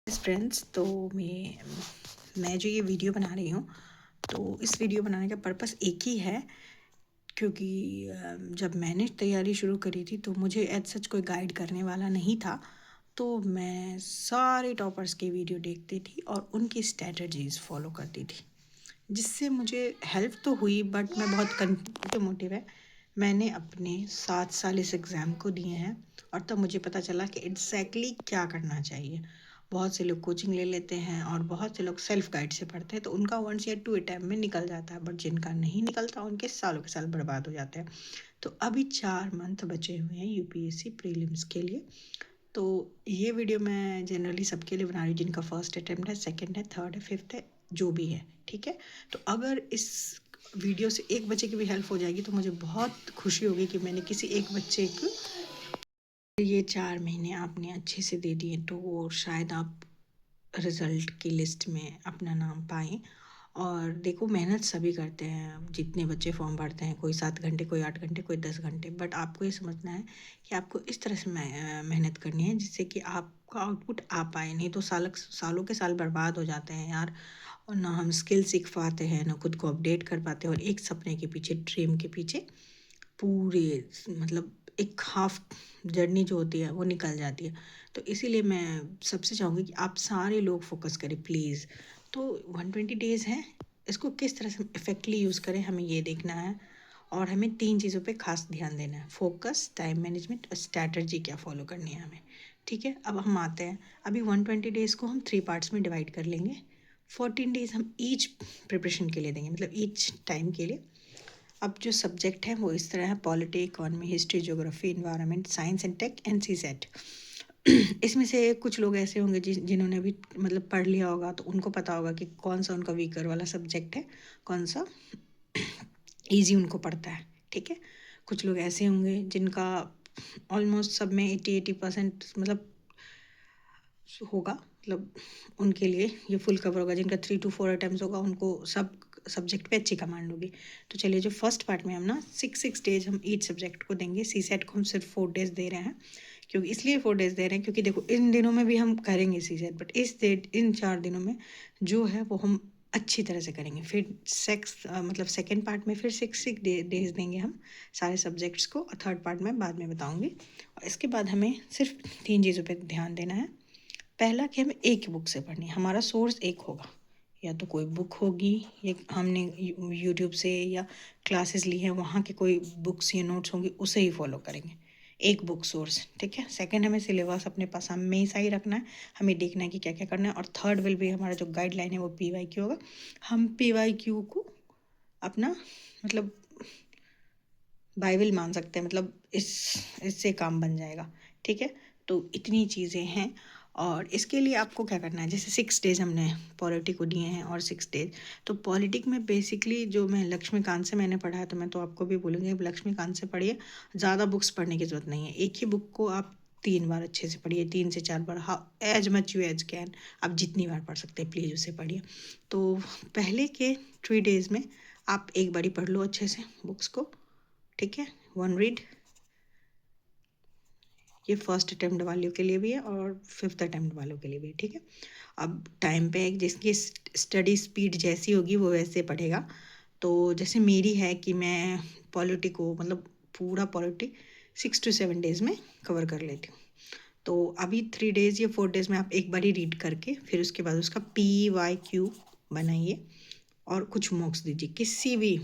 Friends, तो मैं जो ये वीडियो बना रही हूँ, तो इस वीडियो बनाने का पर्पस एक ही है। क्योंकि जब मैंने तैयारी शुरू करी थी तो मुझे एज सच कोई गाइड करने वाला नहीं था। तो मैं सारे टॉपर्स की वीडियो देखती थी और उनकी स्ट्रैटेजीज़ फॉलो करती थी, जिससे मुझे हेल्प तो हुई, बट मैं बहुत मोटिव है। मैंने अपने 7 साल इस एग्ज़ाम को दिए हैं और तब मुझे पता चला कि एग्जैक्टली क्या करना चाहिए। बहुत से लोग कोचिंग ले लेते हैं और बहुत से लोग सेल्फ गाइड से पढ़ते हैं, तो उनका 1 या 2 अटैम्प्ट में निकल जाता है, बट जिनका नहीं निकलता उनके सालों के साल बर्बाद हो जाते हैं। तो अभी 4 मंथ बचे हुए हैं यूपीएससी प्रीलिम्स के लिए। तो ये वीडियो मैं जनरली सबके लिए बना रही हूँ जिनका फर्स्ट अटैम्प्ट है, सेकंड है, थर्ड है, फिफ्थ है, जो भी है, ठीक है। तो अगर इस वीडियो से एक बच्चे की भी हेल्प हो जाएगी तो मुझे बहुत खुशी होगी कि मैंने किसी एक बच्चे को ये 4 महीने आपने अच्छे से दे दिए, तो वो शायद आप रिज़ल्ट की लिस्ट में अपना नाम पाएँ। और देखो, मेहनत सभी करते हैं, जितने बच्चे फॉर्म भरते हैं, कोई 7 घंटे, कोई 8 घंटे, कोई 10 घंटे, बट आपको ये समझना है कि आपको इस तरह से मेहनत करनी है जिससे कि आपका आउटपुट आ पाए। नहीं तो सालों के साल बर्बाद हो जाते हैं यार, और ना हम स्किल सीख पाते हैं, ना खुद को अपडेट कर पाते हैं, और एक सपने के पीछे, ड्रीम के पीछे पूरे मतलब एक हाफ जर्नी जो होती है वो निकल जाती है। तो इसीलिए मैं सबसे चाहूँगी कि आप सारे लोग फोकस करें प्लीज़। तो 120 डेज़ हैं, इसको किस तरह से इफ़ेक्टली यूज़ करें, हमें ये देखना है। और हमें 3 चीज़ों पे खास ध्यान देना है: फोकस, टाइम मैनेजमेंट और स्ट्रैटेजी क्या फॉलो करनी है हमें। ठीक है, अब हम आते हैं। अभी 120 डेज़ को हम 3 पार्ट्स में डिवाइड कर लेंगे। 14 डेज़ हम ईच प्रिपरेशन के लिए देंगे, मतलब ईच टाइम के लिए। अब जो सब्जेक्ट हैं वो इस तरह है: polity, economy, history, geography, environment, science and tech and CSAT. इसमें से कुछ लोग ऐसे होंगे जिन्होंने भी मतलब पढ़ लिया होगा, तो उनको पता होगा कि कौन सा उनका वीकर वाला सब्जेक्ट है, कौन सा ईजी उनको पड़ता है। ठीक है, कुछ लोग ऐसे होंगे जिनका ऑलमोस्ट सब में 80% मतलब होगा, मतलब उनके लिए ये फुल कवर होगा। जिनका 3 to 4 अटैम्प्ट होगा उनको सब सब्जेक्ट पे अच्छी कमांड होगी। तो चलिए, जो फर्स्ट पार्ट में हम ना 6 डेज हम ईच सब्जेक्ट को देंगे। सी सेट को हम सिर्फ 4 डेज दे रहे हैं, क्योंकि इसलिए 4 डेज दे रहे हैं क्योंकि देखो, इन दिनों में भी हम करेंगे सी सेट, बट इन 4 दिनों में जो है वो हम अच्छी तरह से करेंगे। फिर मतलब सेकेंड पार्ट में फिर 6 डेज देंगे हम सारे सब्जेक्ट्स को, और थर्ड पार्ट में बाद में बताऊँगी। और इसके बाद हमें सिर्फ 3 चीज़ों पर ध्यान देना है। पहला कि हमें एक ही बुक से पढ़नी है, हमारा सोर्स एक होगा, या तो कोई बुक होगी, या हमने यूट्यूब से या क्लासेस ली हैं वहाँ के कोई बुक्स या नोट्स होंगी, उसे ही फॉलो करेंगे। एक बुक सोर्स, ठीक है। सेकंड, हमें सिलेबस अपने पास हमेशा ही रखना है, हमें देखना है कि क्या क्या करना है। और थर्ड विल भी हमारा जो गाइडलाइन है वो PYQ होगा। हम PYQ को अपना मतलब बाइबल मान सकते हैं, मतलब इससे काम बन जाएगा। ठीक है, तो इतनी चीज़ें हैं। और इसके लिए आपको क्या करना है, जैसे 6 डेज हमने पॉलिटी को दिए हैं और 6 डेज, तो पॉलिटिक में बेसिकली जो मैं लक्ष्मीकांत से मैंने पढ़ा है, तो मैं तो आपको भी बोलूँगी लक्ष्मीकांत से पढ़िए। ज़्यादा बुक्स पढ़ने की ज़रूरत नहीं है, एक ही बुक को आप 3 बार अच्छे से पढ़िए, 3 से 4 बार, हाँ, as much you as can. आप जितनी बार पढ़ सकते हैं प्लीज़ उसे पढ़िए। तो पहले के 3 डेज में आप एक बारी पढ़ लो अच्छे से बुक्स को, ठीक है, 1 रीड। ये फर्स्ट अटैम्प्ट वालों के लिए भी है और फिफ्थ अटैम्प्ट वालों के लिए भी, ठीक है। अब टाइम पे जिसकी स्टडी स्पीड जैसी होगी वो वैसे पढ़ेगा। तो जैसे मेरी है कि मैं पॉलिटी को मतलब पूरा पॉलिटी 6 to 7 डेज में कवर कर लेती हूँ। तो अभी 3 डेज या 4 डेज में आप एक बार ही रीड करके फिर उसके बाद उसका PYQ बनाइए और कुछ मॉक्स दीजिए, किसी भी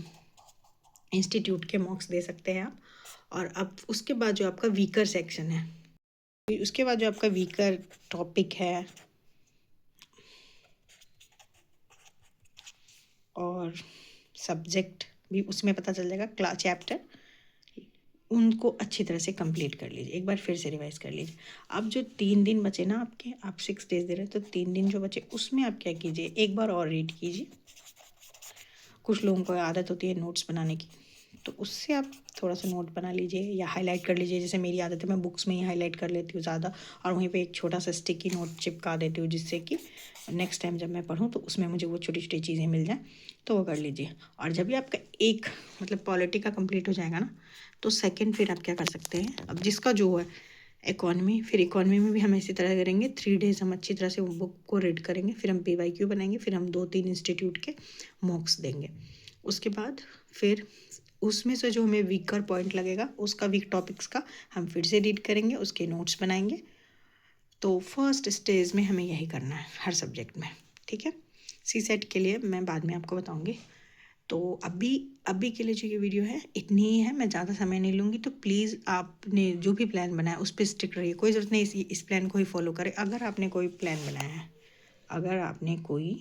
इंस्टीट्यूट के मॉक्स दे सकते हैं आप। और अब उसके बाद जो आपका वीकर सेक्शन है, उसके बाद जो आपका वीकर टॉपिक है और सब्जेक्ट भी उसमें पता चल जाएगा, क्लास चैप्टर, उनको अच्छी तरह से कंप्लीट कर लीजिए, एक बार फिर से रिवाइज कर लीजिए। अब जो 3 दिन बचे ना आपके, आप 6 डेज दे रहे हैं, तो 3 दिन जो बचे उसमें आप क्या कीजिए, एक बार और रीड कीजिए। कुछ लोगों को आदत होती है नोट्स बनाने की, तो उससे आप थोड़ा सा नोट बना लीजिए या हाईलाइट कर लीजिए। जैसे मेरी आदत है, मैं बुक्स में ही हाईलाइट कर लेती हूँ ज़्यादा, और वहीं पे एक छोटा सा स्टिकी नोट चिपका देती हूँ, जिससे कि नेक्स्ट टाइम जब मैं पढूँ तो उसमें मुझे वो छोटी छोटी चीज़ें मिल जाएँ, तो वो कर लीजिए। और जब भी आपका एक मतलब पॉलिटी का कंप्लीट हो जाएगा ना, तो सेकंड फिर आप क्या कर सकते हैं, अब जिसका जो है इकोनॉमी, फिर इकोनॉमी में भी हम इसी तरह करेंगे। 3 डेज़ हम अच्छी तरह से वो बुक को रीड करेंगे, फिर हम PYQ बनाएंगे, फिर हम 2-3 इंस्टीट्यूट के मॉक्स देंगे। उसके बाद फिर उसमें से जो हमें वीकर पॉइंट लगेगा उसका, वीक टॉपिक्स का, हम फिर से रीड करेंगे, उसके नोट्स बनाएंगे। तो फर्स्ट स्टेज में हमें यही करना है हर सब्जेक्ट में, ठीक है। CSET के लिए मैं बाद में आपको बताऊंगी। तो अभी के लिए जो ये वीडियो है इतनी ही है, मैं ज़्यादा समय नहीं लूँगी। तो प्लीज़ आपने जो भी प्लान बनाया उस पर स्टिक रहिए, कोई ज़रूरत नहीं इस प्लान को ही फॉलो करें। अगर आपने कोई प्लान बनाया है, अगर आपने कोई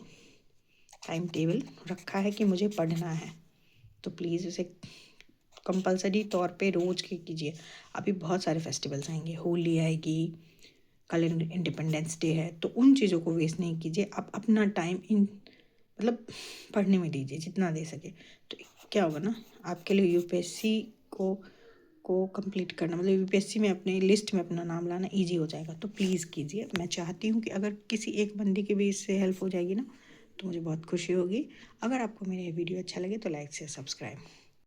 टाइम टेबल रखा है कि मुझे पढ़ना है, तो प्लीज़ उसे कंपलसरी तौर पे रोज़ के कीजिए। अभी बहुत सारे फेस्टिवल्स आएंगे, होली आएगी, कल इंडिपेंडेंस डे है, तो उन चीज़ों को वेस्ट नहीं कीजिए। आप अपना टाइम मतलब पढ़ने में दीजिए जितना दे सके। तो क्या होगा ना, आपके लिए UPSC को कंप्लीट करना, मतलब UPSC में अपने लिस्ट में अपना नाम लाना ईजी हो जाएगा। तो प्लीज़ कीजिए। मैं चाहती हूँ कि अगर किसी एक बंदे की भी इससे हेल्प हो जाएगी ना, तो मुझे बहुत खुशी होगी। अगर आपको मेरा ये वीडियो अच्छा लगे तो लाइक से सब्सक्राइब।